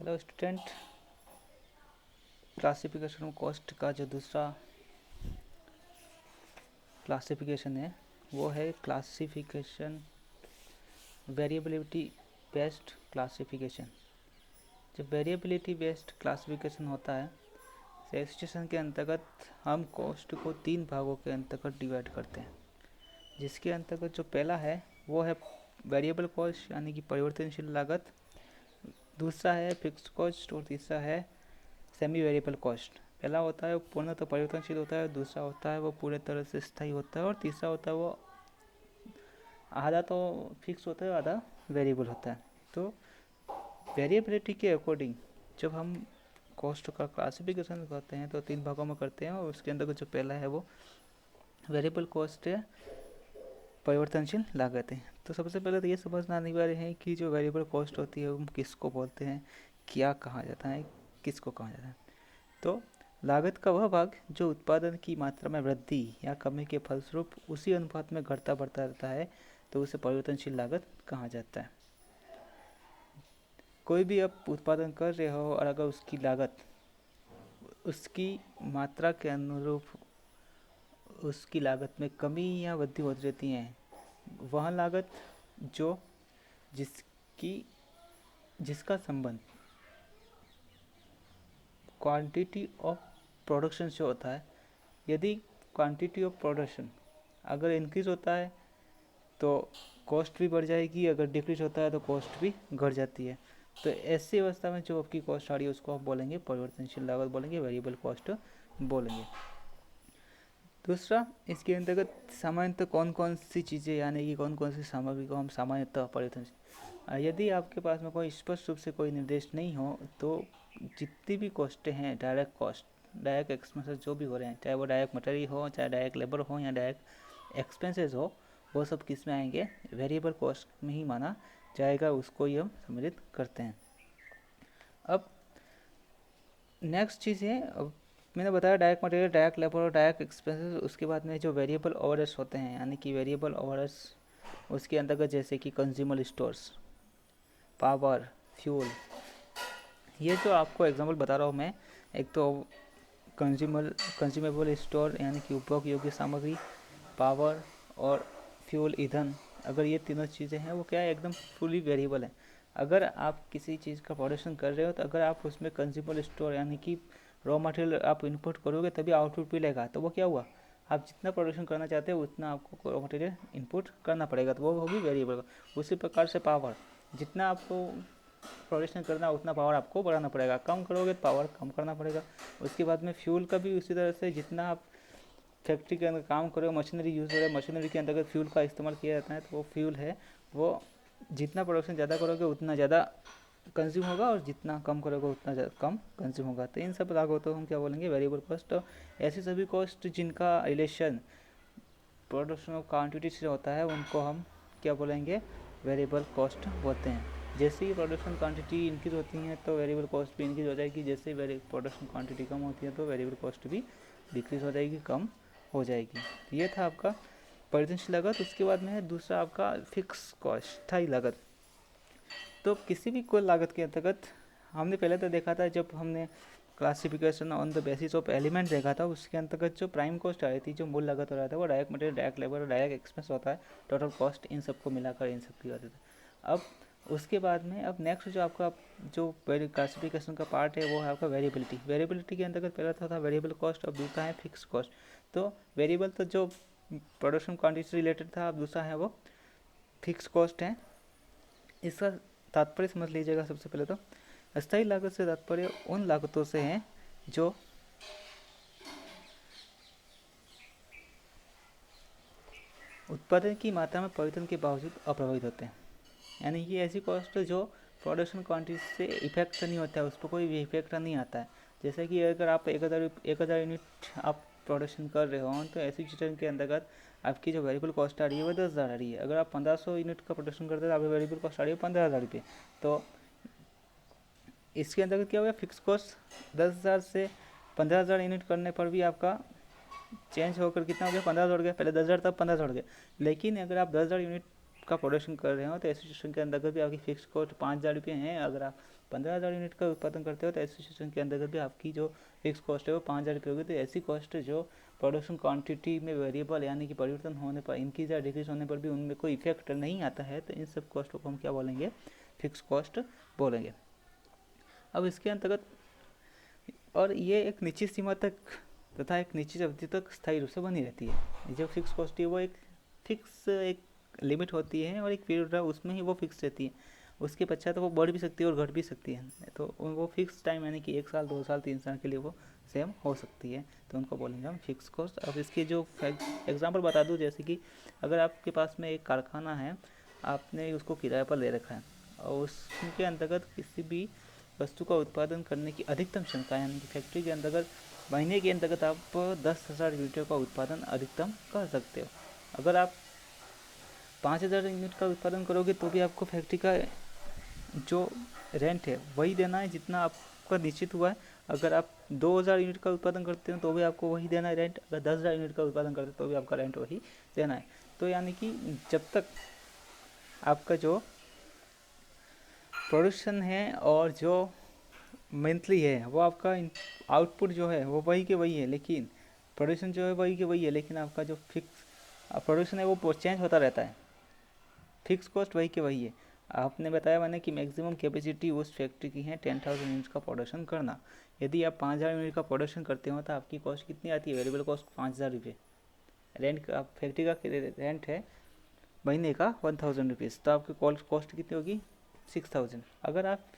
Hello student, classification cost का जो दूसरा क्लासिफिकेशन है वो है क्लासिफिकेशन वेरिएबिलिटी बेस्ड क्लासिफिकेशन। जब वेरिएबिलिटी बेस्ड क्लासिफिकेशन होता है तो इस सिचुएशन के अंतर्गत हम कॉस्ट को 3 भागों के अंतर्गत डिवाइड करते हैं, जिसके अंतर्गत जो पहला है वो है वेरिएबल कॉस्ट यानी कि परिवर्तनशील लागत, दूसरा है फिक्स्ड कॉस्ट और तीसरा है सेमी वेरिएबल कॉस्ट। पहला होता है वो पूर्णतः परिवर्तनशील होता है, दूसरा होता है वो पूरे तरह से स्थायी होता है और तीसरा होता है वो आधा तो फिक्स होता है आधा वेरिएबल होता है। तो वेरिएबिलिटी के अकॉर्डिंग जब हम कॉस्ट का क्लासिफिकेशन करते हैं तो 3 भागों में करते हैं और उसके अंदर जो पहला है वो वेरिएबल कॉस्ट है, परिवर्तनशील लागत है। तो सबसे पहले तो ये समझना अनिवार्य है कि जो वेरिएबल कॉस्ट होती है हम किसको बोलते हैं, क्या कहा जाता है, किसको कहा जाता है। तो लागत का वह भाग जो उत्पादन की मात्रा में वृद्धि या कमी के फलस्वरूप उसी अनुपात में घटता बढ़ता रहता है, तो उसे परिवर्तनशील लागत कहा जाता है। कोई भी आप उत्पादन कर रहे हो और अगर उसकी लागत उसकी मात्रा के अनुरूप उसकी लागत में कमी या वृद्धि होती रहती है, वह लागत जो जिसका संबंध क्वांटिटी ऑफ प्रोडक्शन से होता है। यदि क्वांटिटी ऑफ प्रोडक्शन अगर इंक्रीज होता है तो कॉस्ट भी बढ़ जाएगी, अगर डिक्रीज होता है तो कॉस्ट भी घट जाती है। तो ऐसी अवस्था में जो आपकी कॉस्ट आ रही है उसको आप बोलेंगे परिवर्तनशील लागत बोलेंगे, वेरिएबल कॉस्ट बोलेंगे। दूसरा, इसके अंतर्गत सामान्यतः कौन कौन सी चीज़ें यानी कि कौन कौन सी सामग्री को हम सामान्यतः परिवर्तनशील, यदि आपके पास में कोई स्पष्ट रूप से कोई निर्देश नहीं हो तो जितनी भी कॉस्टें हैं, डायरेक्ट कॉस्ट, डायरेक्ट एक्सपेंसेस जो भी हो रहे हैं, चाहे वो डायरेक्ट मटेरियल हो, चाहे डायरेक्ट लेबर हो या डायरेक्ट एक्सपेंसेस हो, वो सब किस में आएंगे, वेरिएबल कॉस्ट में ही माना जाएगा, उसको ही हम सम्मिलित करते हैं। अब नेक्स्ट चीज़ है, अब मैंने बताया डायरेक्ट मटेरियल, डायरेक्ट लेबर और डायरेक्ट एक्सपेंसेस। उसके बाद में जो वेरिएबल ओवरहेड्स होते हैं यानी कि वेरिएबल ओवरहेड्स उसके अंतर्गत जैसे कि कंज्यूमर स्टोर्स, पावर, फ्यूल, ये जो आपको एग्जांपल बता रहा हूँ मैं, एक तो कंज्यूमेबल स्टोर यानी कि उपभोग योग्य सामग्री, पावर और फ्यूल ईंधन, अगर ये तीनों चीज़ें हैं वो क्या है, एकदम फुली वेरिएबल है। अगर आप किसी चीज़ का प्रोडक्शन कर रहे हो तो अगर आप उसमें कंज्यूमर स्टोर यानी कि रॉ मटेरियल आप इनपुट करोगे तभी आउटपुट भी लेगा, तो वो क्या हुआ, आप जितना प्रोडक्शन करना चाहते हो उतना आपको रॉ मटेरियल इनपुट करना पड़ेगा, तो वो होगी वेरिएबल। उसी प्रकार से पावर, जितना आपको प्रोडक्शन करना उतना पावर आपको बढ़ाना पड़ेगा, कम करोगे तो पावर कम करना पड़ेगा। उसके बाद में फ्यूल का भी उसी तरह से, जितना आप फैक्ट्री के अंदर काम करो, मशीनरी यूज़ हो रहा है, मशीनरी के अंतर्गत फ्यूल का इस्तेमाल किया जाता है, तो वो फ्यूल है वो जितना प्रोडक्शन ज़्यादा करोगे उतना ज़्यादा कंज्यूम होगा और जितना कम करोगे उतना कम कंज्यूम होगा। तो इन सब लागतों तो हम क्या बोलेंगे, वेरिएबल कॉस्ट। तो ऐसी सभी कॉस्ट जिनका रिलेशन प्रोडक्शन ऑफ क्वान्टिटी से होता है उनको हम क्या बोलेंगे, वेरिएबल कॉस्ट बोलते हैं। जैसे ही प्रोडक्शन क्वांटिटी इंक्रीज होती है तो वेरिएबल कॉस्ट भी इंक्रीज हो जाएगी, जैसे ही प्रोडक्शन क्वांटिटी कम होती है तो वेरिएबल कॉस्ट भी डिक्रीज हो जाएगी, कम हो जाएगी। तो ये था आपका परिवर्तनशील लागत। उसके बाद में है दूसरा आपका फिक्स कॉस्ट, स्थायी लागत। तो किसी भी कुल लागत के अंतर्गत हमने पहले तो देखा था, जब हमने classification on the basis of element देखा था, उसके अंतर्गत जो प्राइम कॉस्ट आ रही थी, जो मूल लागत हो रहा था, वो डायरेक्ट मटेरियल, डायरेक्ट लेबर और डायरेक्ट एक्सपेंस होता है, टोटल कॉस्ट इन सबको मिलाकर इन सब की होती थी। अब उसके बाद में अब नेक्स्ट जो आपका जो क्लासिफिकेशन का पार्ट है वो है आपका वेरिएबिलिटी। वेरिएबिलिटी के अंतर्गत पहला था वेरिएबल कॉस्ट और दूसरा है फिक्स कॉस्ट। तो वेरिएबल तो जो प्रोडक्शन क्वान्टिटी से रिलेटेड था, अब दूसरा है वो फिक्स कॉस्ट है। इसका तात्पर्य समझ लीजिएगा। सबसे पहले तो अस्थायी लागत से तात्पर्य उन लागतों से हैं जो उत्पादन की मात्रा में परिवर्तन के बावजूद अप्रभावित होते हैं, यानी कि ऐसी कॉस्ट जो प्रोडक्शन क्वांटिटी से इफेक्ट नहीं होता है, उस पर कोई भी इफेक्ट नहीं आता है। जैसे कि अगर आप 1000 यूनिट आप प्रोडक्शन कर रहे हो तो ऐसी सिस्टम के अंतर्गत आपकी जो वेरिएबल कॉस्ट आ रही है वो 10,000 आ रही है। अगर आप 1500 यूनिट का प्रोडक्शन करते हैं तो आपकी वेरिएबल कॉस्ट आ रही है 15,000 रुपये। तो इसके अंतर्गत क्या हो गया, फिक्स कॉस्ट 10,000 से 15,000 यूनिट करने पर भी आपका चेंज होकर कितना हो गया, 15,000 हो गया। पहले 10,000 तब 15,000 हो गया। लेकिन अगर आप 10,000 यूनिट का प्रोडक्शन कर रहे हो तो ऐसी सिचुएशन के अंतर्गत भी आपकी फिक्स कॉस्ट 5,000 रुपये हैं। अगर आप 15,000 यूनिट का उत्पादन करते हो तो ऐसी सिचुएशन के अंतर्गत भी आपकी जो फिक्स कॉस्ट है वो 5,000 रुपये होगी। तो ऐसी कॉस्ट जो प्रोडक्शन क्वांटिटी में वेरिएबल यानी कि परिवर्तन होने पर, इंक्रीज या डिक्रीज होने पर भी उनमें कोई इफेक्ट नहीं आता है, तो इन सब कॉस्ट को हम क्या बोलेंगे, फिक्स कॉस्ट बोलेंगे। अब इसके अंतर्गत, और ये एक निश्चित सीमा तक तथा एक निश्चित अवधि तक स्थायी रूप से बनी रहती है। जो फिक्स कॉस्ट है वो एक फिक्स एक लिमिट होती है और एक पीरियड है उसमें ही वो फिक्स रहती है। उसके पश्चात तो वो बढ़ भी सकती है और घट भी सकती है। तो वो फिक्स टाइम यानी कि 1 साल 2 साल 3 साल के लिए वो सेम हो सकती है, तो उनको बोलेंगे हम फिक्स कॉस्ट। अब इसके जो एग्जांपल बता दूं, जैसे कि अगर आपके पास में एक कारखाना है, आपने उसको किराए पर ले रखा है और उसके अंतर्गत किसी भी वस्तु का उत्पादन करने की अधिकतम क्षमता यानी कि फैक्ट्री के अंतर्गत महीने के अंतर्गत आप 10,000 यूनिट का उत्पादन अधिकतम कर सकते हो। अगर आप 5,000 यूनिट का उत्पादन करोगे तो भी आपको फैक्ट्री का जो रेंट है वही देना है जितना आपका निश्चित हुआ है। अगर आप 2,000 यूनिट का उत्पादन करते हो तो भी आपको वही देना है रेंट। अगर 10,000 यूनिट का उत्पादन करते हो तो भी आपका रेंट वही देना है। तो यानी कि जब तक आपका जो प्रोडक्शन है और जो मंथली है वो आपका आउटपुट जो है वो वही के वही है, लेकिन प्रोडक्शन जो है वही के वही है, लेकिन आपका जो फिक्स प्रोडक्शन है वो चेंज होता रहता है। फिक्स कॉस्ट वही के वही है। आपने बताया मैंने कि मैक्सिमम कैपेसिटी उस फैक्ट्री की है 10,000 यूनिट्स का प्रोडक्शन करना। यदि आप 5,000 यूनिट का प्रोडक्शन करते हो तो आपकी कॉस्ट कितनी आती है, वेरिएबल कॉस्ट 5,000 रुपये। रेंट का फैक्ट्री का रेंट है महीने का 1,000 रुपीज़, तो आपकी कॉस्ट कितनी होगी 6,000। अगर आप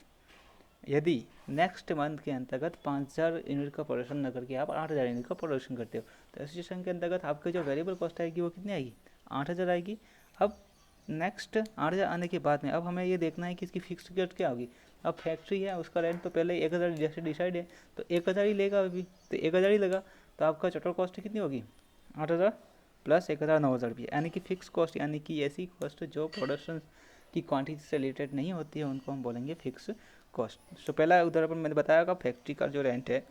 यदि नेक्स्ट मंथ के अंतर्गत 5,000 यूनिट का प्रोडक्शन न करके आप 8,000 यूनिट का प्रोडक्शन करते हो तो इस सिचुएशन के अंतर्गत आपकी जो वेरिएबल कॉस्ट आएगी वो कितनी आएगी, 8,000 आएगी। अब नेक्स्ट 8,000 आने के बाद में अब हमें ये देखना है कि इसकी फिक्स कॉस्ट क्या होगी। अब फैक्ट्री है उसका रेंट तो पहले 1,000 जैसे डिसाइड है तो 1,000 ही लेगा, अभी तो 1,000 ही लगा, तो आपका टोटल कॉस्ट कितनी होगी 8,000 प्लस 1,000 9,000 रुपये, यानी कि फिक्स कॉस्ट यानी कि ऐसी कॉस्ट जो प्रोडक्शन की क्वांटिटी से रिलेटेड नहीं होती है उनको हम बोलेंगे फिक्स कॉस्ट। तो पहला उदाहरण मैंने बताया कि फैक्ट्री का जो रेंट है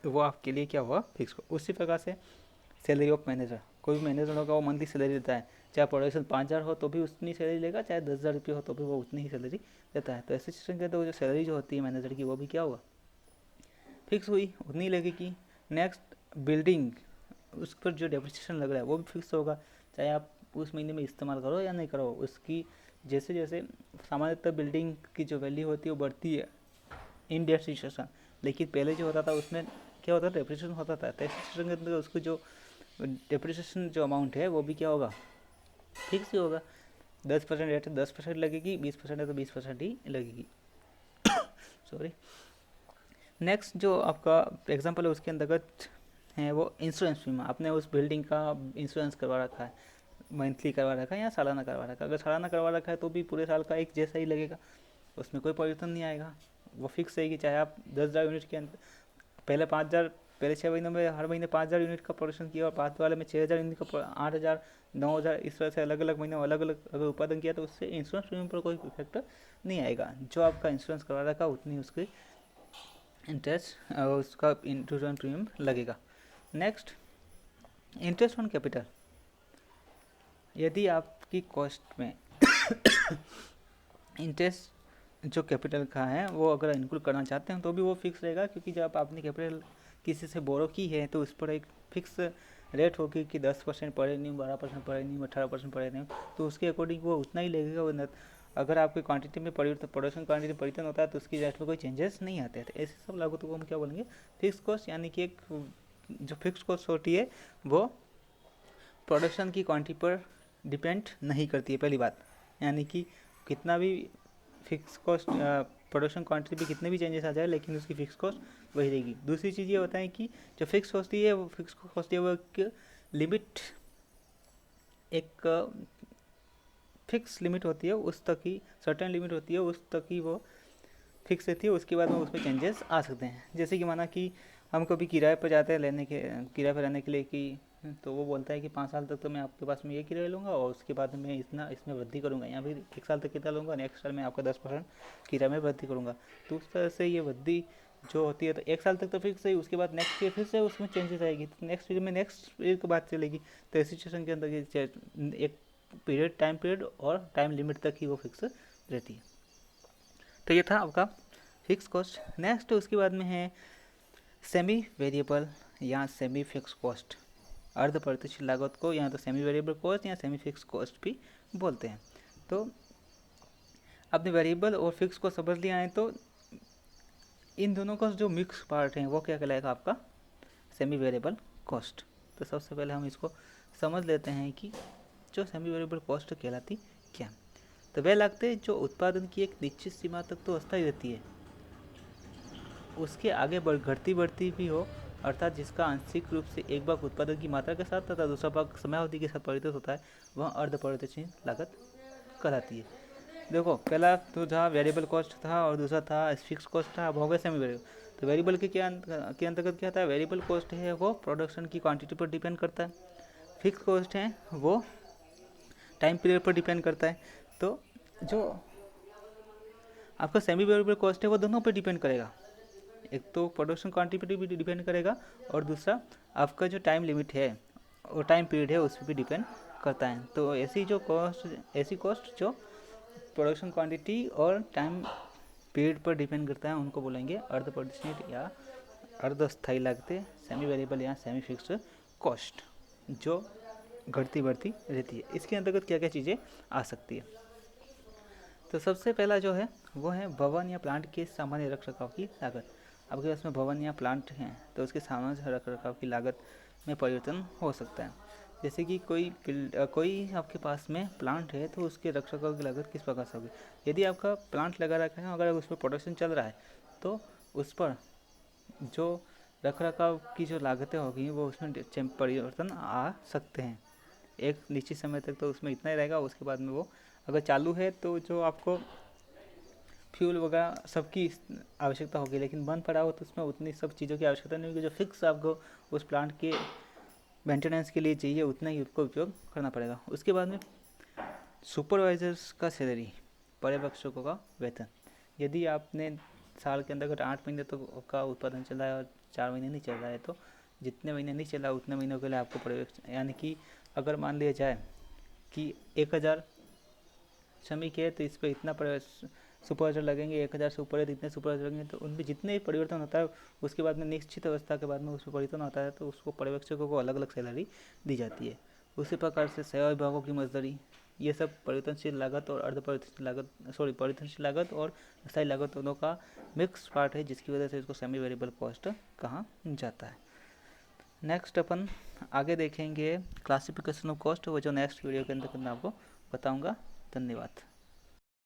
तो वो आपके लिए क्या हुआ फिक्स। उसी प्रकार से सैलरी ऑफ मैनेजर, कोई भी मैनेजर होगा वो मंथली सैलरी देता है, चाहे प्रोडक्शन 5,000 हो तो भी उतनी सैलरी लेगा, चाहे 10,000 रुपये हो तो भी वो उतनी ही सैलरी देता है। तो ऐसे सिस्टम के तो जो सैलरी जो होती है मैनेजर की वो भी क्या हुआ फिक्स हुई, उतनी लगेगी। नेक्स्ट बिल्डिंग, उस पर जो डेप्रिसिएशन लग रहा है वो भी फिक्स होगा, चाहे आप उस महीने में इस्तेमाल करो या नहीं करो। उसकी जैसे जैसे सामान्यतः बिल्डिंग की जो वैल्यू होती है वो बढ़ती है इन डेप्रिसिएशन, लेकिन पहले जो होता था उसमें क्या होता था डेप्रिसिएशन होता था। तो डेप्रिसिएशन के अंदर उसको जो डेप्रिसिएशन जो अमाउंट है वो भी क्या होगा फिक्स ही होगा। 10% रेट है 10% लगेगी, 20% है तो 20% ही लगेगी। सॉरी। नेक्स्ट जो आपका एग्जांपल है उसके अंतर्गत है वो इंश्योरेंस बीमा। आपने उस बिल्डिंग का इंश्योरेंस करवा रखा है, मंथली करवा रखा है या सालाना करवा रखा है। अगर सालाना करवा रखा है तो भी पूरे साल का एक जैसा ही लगेगा, उसमें कोई परिवर्तन नहीं आएगा, वो फिक्स रहेगी। चाहे आप 10,000 यूनिट के अंदर पहले 5,000 पहले 6 महीनों में हर महीने 5,000 यूनिट का प्रोडक्शन किया और बाद वाले में 6,000 यूनिट का 8,000 9,000 इस तरह से अलग अलग महीनों में अलग अलग अगर उत्पादन किया तो उससे इंश्योरेंस प्रीमियम पर कोई इफेक्ट नहीं आएगा। जो आपका इंश्योरेंस करवा रखा उतनी उसकी इंटरेस्ट उसका इंश्योरेंस प्रीमियम लगेगा। नेक्स्ट इंटरेस्ट ऑन कैपिटल, यदि आपकी कॉस्ट में इंटरेस्ट जो कैपिटल का है वो अगर इंक्लूड करना चाहते हैं तो भी वो फिक्स रहेगा, क्योंकि जब आपने कैपिटल किसी से बोरो की है तो उस पर एक फिक्स रेट होगी कि 10% पर एन्यूम 12% पर एन्यूम 18% पर एन्यूम, तो उसके अकॉर्डिंग वो उतना ही लगेगा। वो अगर आपकी क्वांटिटी में परिवर्तन प्रोडक्शन क्वांटिटी में परिवर्तन होता है तो उसकी रेट में कोई चेंजेस नहीं आते हैं। तो ऐसे सब लागतों को हम क्या बोलेंगे फिक्स कॉस्ट, यानी कि एक जो फिक्स कॉस्ट होती है वो प्रोडक्शन की क्वांटिटी पर डिपेंड नहीं करती है पहली बात, यानी कि कितना भी फिक्स कॉस्ट प्रोडक्शन क्वांटिटी पे कितने भी चेंजेस आ जाए लेकिन उसकी फिक्स कॉस्ट वही रहेगी। दूसरी चीज़ ये होता है कि जो फिक्स होती है वो फिक्स कॉस्ट होती है वो एक लिमिट, एक फिक्स लिमिट होती है, उस तक ही सर्टेन लिमिट होती है, उस तक ही वो फिक्स रहती है, उसके बाद में उसमें चेंजेस आ सकते हैं। जैसे कि माना कि हम कभी किराए पर जाते हैं किराए पर रहने के लिए कि तो वो बोलता है कि 5 साल तक तो मैं आपके पास में ये किराया लूँगा और उसके बाद मैं इतना इसमें वृद्धि करूँगा, या फिर 1 साल तक कितना लूँगा नेक्स्ट साल में आपका 10% किराए में वृद्धि करूँगा। तो उस तरह से ये वृद्धि जो होती है तो 1 साल तक तो फिक्स है, उसके बाद नेक्स्ट ईयर फिर से उसमें चेंजेस आएगी, तो नेक्स्ट ईयर में नेक्स्ट ईयर की बात चलेगी। तो इस सिचुएशन के अंदर एक पीरियड, टाइम पीरियड और टाइम लिमिट तक ही वो फिक्स रहती है। तो ये था आपका फिक्स कॉस्ट। नेक्स्ट उसके बाद में है सेमी वेरिएबल या सेमी फिक्स कॉस्ट। अर्ध प्रत्यक्ष लागत को या तो सेमी वेरिएबल कॉस्ट या सेमी फिक्स कॉस्ट भी बोलते हैं। तो आपने वेरिएबल और फिक्स को समझ लिया है, तो इन दोनों का जो मिक्स पार्ट है वो क्या कहलाएगा? आपका सेमी वेरिएबल कॉस्ट। तो सबसे पहले हम इसको समझ लेते हैं कि जो सेमी वेरिएबल कॉस्ट कहलाती क्या। तो वह लागतें जो उत्पादन की एक निश्चित सीमा तक तो अस्थायी रहती है, उसके आगे घटती बढ़ती भी हो, अर्थात जिसका आंशिक रूप से एक भाग उत्पादन की मात्रा के साथ तथा दूसरा भाग समयावधि के साथ परिवर्तित होता है, वह अर्ध परिवर्तनशील लागत कहलाती है। देखो, पहला तो था वेरिएबल कॉस्ट था और दूसरा था फिक्स कॉस्ट था। अब हो गए सेमी वेरिएबल। तो वेरिएबल के अंतर्गत क्या था? वेरिएबल कॉस्ट है वो प्रोडक्शन की क्वांटिटी पर डिपेंड करता है। फिक्स कॉस्ट है वो टाइम पीरियड पर डिपेंड करता है। तो जो आपका सेमी वेरिएबल कॉस्ट है वो दोनों पर डिपेंड करेगा। एक तो प्रोडक्शन क्वांटिटी पर भी डिपेंड करेगा और दूसरा आपका जो टाइम लिमिट है और टाइम पीरियड है उस पर भी डिपेंड करता है। तो ऐसी कॉस्ट जो प्रोडक्शन क्वांटिटी और टाइम पीरियड पर डिपेंड करता है, उनको बोलेंगे अर्ध परिवर्तनशील या अर्धस्थायी लागतें, सेमी वेरिएबल या सेमी फिक्स्ड कॉस्ट, जो घटती बढ़ती रहती है। इसके अंतर्गत क्या क्या चीज़ें आ सकती है? तो सबसे पहला जो है वो है भवन या प्लांट के सामान्य रखरखाव की लागत। आपके पास में भवन या प्लांट हैं तो उसके सामान्य रखरखाव की लागत में परिवर्तन हो सकता है। जैसे कि कोई आपके पास में प्लांट है तो उसके रखरखाव की लागत किस प्रकार से होगी? यदि आपका प्लांट लगा रखा है, अगर उस पर प्रोडक्शन चल रहा है तो उस पर जो रखरखाव की जो लागतें होगी वो उसमें परिवर्तन आ सकते हैं। एक निश्चित समय तक तो उसमें इतना ही रहेगा, उसके बाद में वो अगर चालू है तो जो आपको फ्यूल वगैरह सबकी आवश्यकता होगी, लेकिन बंद पड़ा हो तो उसमें उतनी सब चीज़ों की आवश्यकता नहीं होगी। जो फिक्स आपको उस प्लांट के मेंटेनेंस के लिए चाहिए उतना ही उसको उपयोग करना पड़ेगा। उसके बाद में सुपरवाइजर्स का सैलरी, पर्यवेक्षकों का वेतन। यदि आपने साल के अंदर 8 महीने तो का उत्पादन चला है और 4 महीने नहीं चल रहा है, तो जितने महीने नहीं चला उतने महीनों के लिए आपको पर्यवेक्षक, यानी कि अगर मान लिया जाए कि 1000 श्रमिक है तो इस पर इतना सुपरवाइजर लगेंगे, 1000 से ऊपर है तो इतने सुपरवाइजर लगेंगे। तो उनमें जितने परिवर्तन होता है उसके बाद में निश्चित अवस्था के बाद में उसमें परिवर्तन होता है तो उसको पर्यवेक्षकों को अलग अलग सैलरी दी जाती है। उसी प्रकार से सेवा विभागों की मजदूरी, ये सब परिवर्तनशील लागत और परिवर्तनशील लागत और स्थायी लागत दोनों का मिक्स पार्ट है, जिसकी वजह से इसको सेमी वेरिएबल कॉस्ट कहा जाता है। नेक्स्ट अपन आगे देखेंगे क्लासिफिकेशन ऑफ कॉस्ट, वो जो नेक्स्ट वीडियो के अंदर मैं आपको बताऊंगा। धन्यवाद।